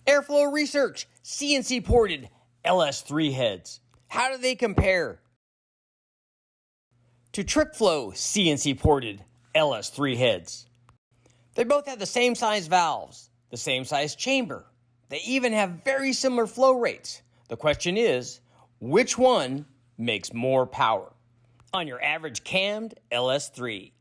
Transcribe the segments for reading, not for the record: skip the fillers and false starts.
Airflow Research CNC ported LS3 heads. How do they compare to TrickFlow CNC ported LS3 heads? They both have the same size valves, the same size chamber. They even have very similar flow rates. The question is, which one makes more power on your average cammed LS3?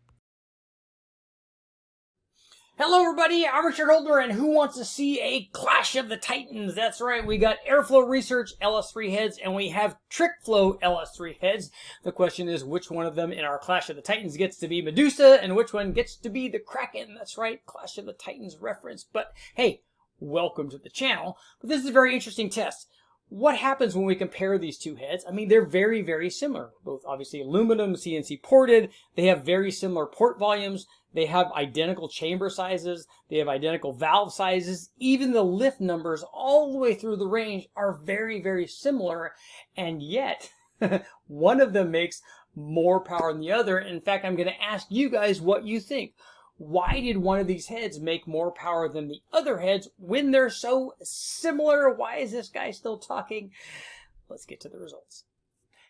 Hello everybody, I'm Richard Holder, and who wants to see a clash of the titans? That's right, we got Airflow Research LS3 heads and we have TrickFlow LS3 heads. The question is, which one of them in our clash of the titans gets to be Medusa and which one gets to be the Kraken? That's right, clash of the titans reference. But hey, welcome to the channel. But this is a very interesting test. What happens when we compare these two heads? I mean, they're very, very similar. Both obviously aluminum, CNC ported. They have very similar port volumes. They have identical chamber sizes. They have identical valve sizes. Even the lift numbers all the way through the range are very, very similar. And yet, one of them makes more power than the other. In fact, I'm going to ask you guys what you think. Why did one of these heads make more power than the other heads when they're so similar? Why is this guy still talking? Let's get to the results.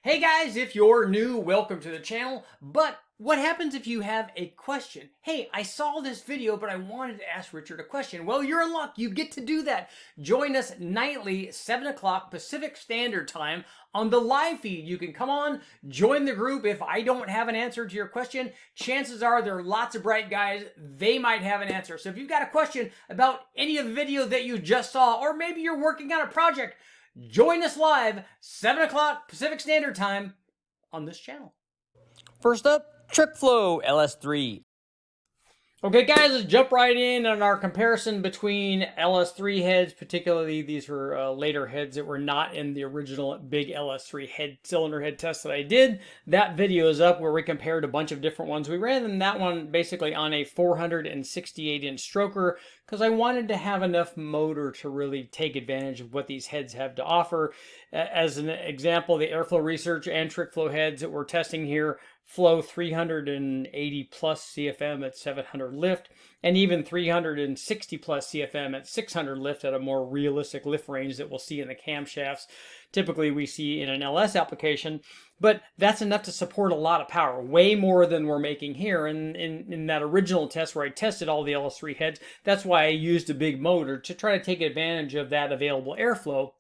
Hey guys, if you're new, welcome to the channel. But what happens if you have a question? Hey, I saw this video, but I wanted to ask Richard a question. Well, you're in luck. You get to do that. Join us nightly, 7 o'clock Pacific Standard Time on the live feed. You can come on, join the group. If I don't have an answer to your question, chances are there are lots of bright guys. They might have an answer. So if you've got a question about any of the video that you just saw, or maybe you're working on a project, join us live, 7 o'clock Pacific Standard Time on this channel. First up, TrickFlow LS3. Okay guys, let's jump right in on our comparison between LS3 heads. Particularly, these were later heads that were not in the original big LS3 head cylinder head test that I did. That video is up where we compared a bunch of different ones. We ran them, that one basically on a 468-inch stroker because I wanted to have enough motor to really take advantage of what these heads have to offer. As an example, the Airflow Research and TrickFlow heads that we're testing here flow 380 plus CFM at 700 lift, and even 360 plus CFM at 600 lift at a more realistic lift range that we'll see in the camshafts. Typically we see in an LS application, but that's enough to support a lot of power, way more than we're making here. And in that original test where I tested all the LS3 heads, that's why I used a big motor to try to take advantage of that available airflow.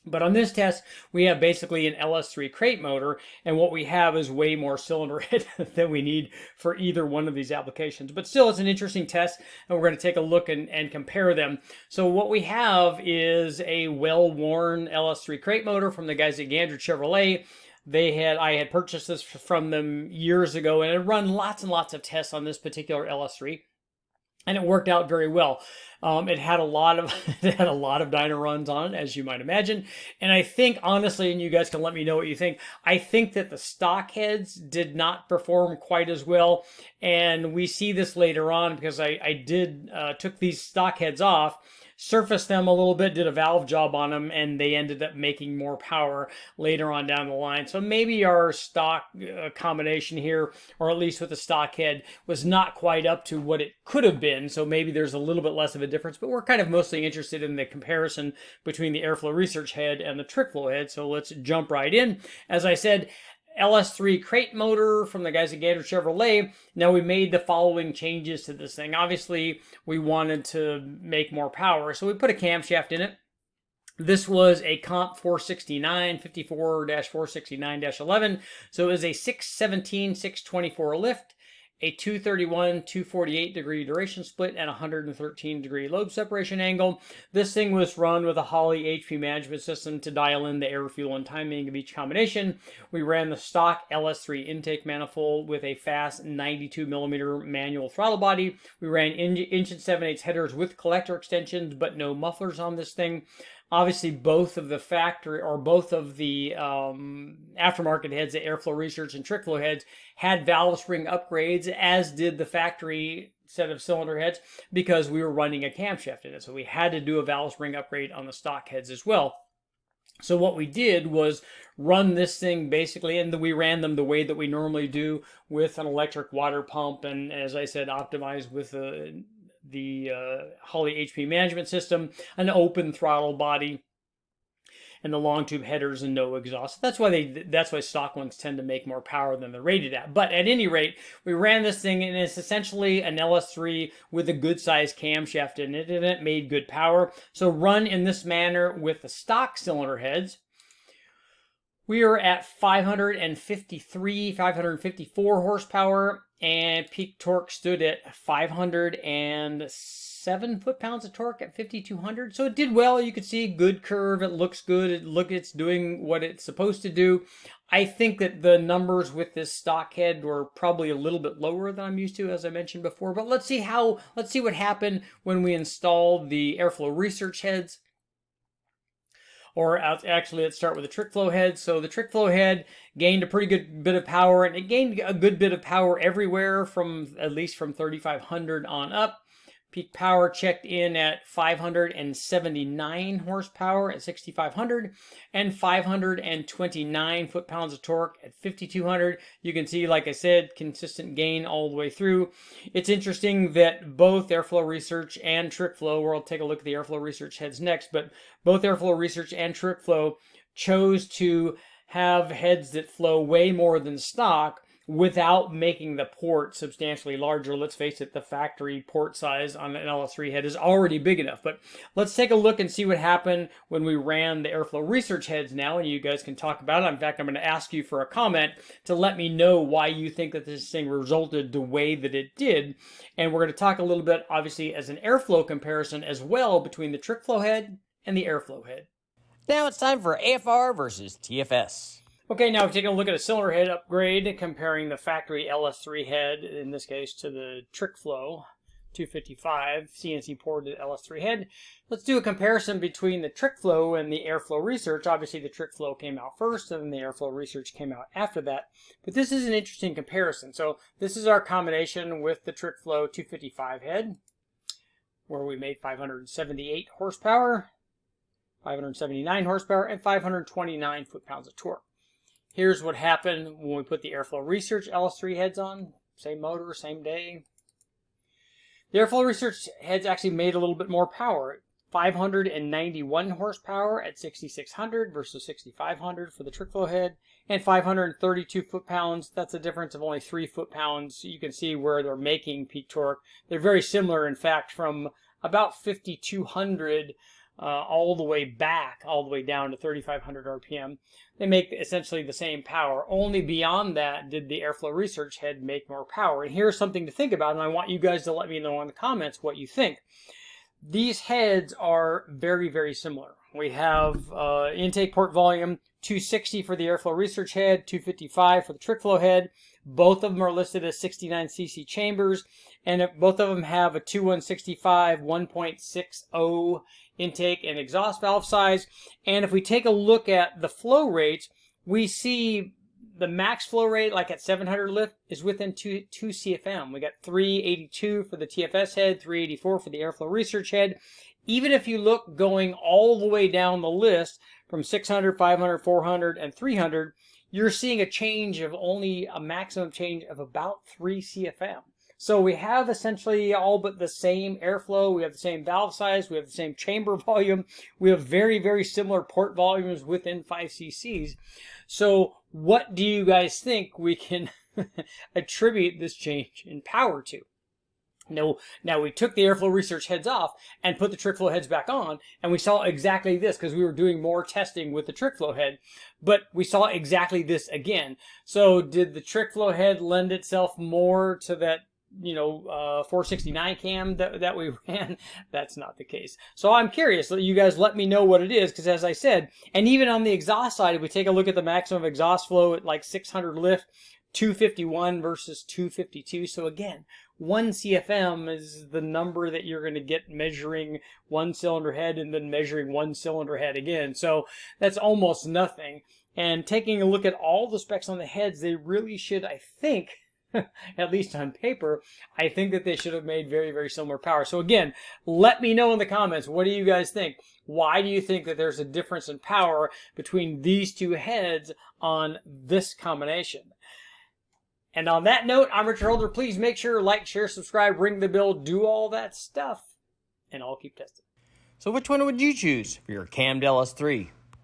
But on this test, we have basically an LS3 crate motor, and what we have is way more cylinder head than we need for either one of these applications. But still, it's an interesting test, and we're going to take a look and compare them. So what we have is a well-worn LS3 crate motor from the guys at Gandra Chevrolet. I had purchased this from them years ago, and I'd run lots and lots of tests on this particular LS3. And it worked out very well. It had a lot of dyno runs on it, as you might imagine. And I think, honestly, and you guys can let me know what you think, I think that the stock heads did not perform quite as well. And we see this later on because I took these stock heads off, surfaced them a little bit, did a valve job on them, and they ended up making more power later on down the line. So maybe our stock combination here, or at least with the stock head, was not quite up to what it could have been. So maybe there's a little bit less of a difference, but we're kind of mostly interested in the comparison between the Airflow Research head and the TrickFlow head. So let's jump right in. As I said, LS3 crate motor from the guys at Gandra Chevrolet. Now we made the following changes to this thing. Obviously, we wanted to make more power, so we put a camshaft in it. This was a Comp 469, 54-469-11. So it was a 617, 624 lift, a 231, 248 degree duration split, and 113 degree lobe separation angle. This thing was run with a Holley HP management system to dial in the air, fuel, and timing of each combination. We ran the stock LS3 intake manifold with a fast 92mm manual throttle body. We ran inch and 7/8 headers with collector extensions, but no mufflers on this thing. Obviously, both of the aftermarket heads, the Airflow Research and TrickFlow heads, had valve spring upgrades, as did the factory set of cylinder heads, because we were running a camshaft in it. So we had to do a valve spring upgrade on the stock heads as well. So what we did was run this thing basically, and we ran them the way that we normally do with an electric water pump, and as I said, optimized with Holley HP management system, an open throttle body, and the long tube headers and no exhaust. That's why stock ones tend to make more power than they're rated at. But at any rate, we ran this thing, and it's essentially an LS3 with a good sized camshaft in it, and it made good power. So run in this manner with the stock cylinder heads, we are at 554 horsepower, and peak torque stood at 507 foot-pounds of torque at 5,200. So it did well. You could see good curve. It looks good. It's doing what it's supposed to do. I think that the numbers with this stock head were probably a little bit lower than I'm used to, as I mentioned before. But let's see what happened when we installed the Airflow Research heads. Or actually, let's start with the trick flow head. So the trick flow head gained a pretty good bit of power, and it gained a good bit of power everywhere from at least from 3,500 on up. Peak power checked in at 579 horsepower at 6,500 and 529 foot-pounds of torque at 5,200. You can see, like I said, consistent gain all the way through. It's interesting that both Airflow Research and Trick Flow, where I'll take a look at the Airflow Research heads next, but both Airflow Research and Trick Flow chose to have heads that flow way more than stock without making the port substantially larger. Let's face it, the factory port size on an LS3 head is already big enough. But let's take a look and see what happened when we ran the Airflow Research heads now, and you guys can talk about it. In fact, I'm going to ask you for a comment to let me know why you think that this thing resulted the way that it did. And we're going to talk a little bit, obviously, as an airflow comparison as well between the Trick Flow head and the Airflow head. Now it's time for AFR versus TFS. Okay, now we're taking a look at a cylinder head upgrade, comparing the factory LS3 head, in this case, to the Trick Flow 255 CNC ported LS3 head. Let's do a comparison between the Trick Flow and the Airflow Research. Obviously, the Trick Flow came out first, and then the Airflow Research came out after that. But this is an interesting comparison. So this is our combination with the Trick Flow 255 head, where we made 578 horsepower, 579 horsepower, and 529 foot-pounds of torque. Here's what happened when we put the Airflow Research LS3 heads on. Same motor, same day. The Airflow Research heads actually made a little bit more power. 591 horsepower at 6,600 versus 6,500 for the Trick Flow head. And 532 foot-pounds. That's a difference of only 3 foot-pounds. You can see where they're making peak torque. They're very similar, in fact, from about 5,200 all the way down to 3,500 RPM. They make essentially the same power. Only beyond that did the Airflow Research head make more power. And here's something to think about, and I want you guys to let me know in the comments what you think. These heads are very, very similar. We have intake port volume 260 for the Airflow Research head, 255 for the Trick Flow head. Both of them are listed as 69 cc chambers, and both of them have a 2165 1.60 intake and exhaust valve size. And if we take a look at the flow rates, we see the max flow rate, like at 700 lift, is within 2 CFM. We got 382 for the TFS head, 384 for the Airflow Research head. Even if you look going all the way down the list from 600, 500, 400, and 300, you're seeing a change of only a maximum change of about 3 CFM. So we have essentially all but the same airflow. We have the same valve size. We have the same chamber volume. We have very, very similar port volumes within 5 cc's. So what do you guys think we can attribute this change in power to? Now we took the Airflow Research heads off and put the Trick Flow heads back on, and we saw exactly this because we were doing more testing with the Trick Flow head, but we saw exactly this again. So did the Trick Flow head lend itself more to that 469 cam that we ran? That's not the case. So I'm curious. You guys let me know what it is, because as I said, and even on the exhaust side, if we take a look at the maximum exhaust flow at like 600 lift, 251 versus 252. So again, 1 CFM is the number that you're going to get measuring one cylinder head and then measuring one cylinder head again. So that's almost nothing. And taking a look at all the specs on the heads, they really should, I think, at least on paper, I think that they should have made very, very similar power. So again, let me know in the comments, what do you guys think? Why do you think that there's a difference in power between these two heads on this combination? And on that note, I'm Richard Holder. Please make sure to like, share, subscribe, ring the bell, do all that stuff, and I'll keep testing. So which one would you choose for your cammed LS3?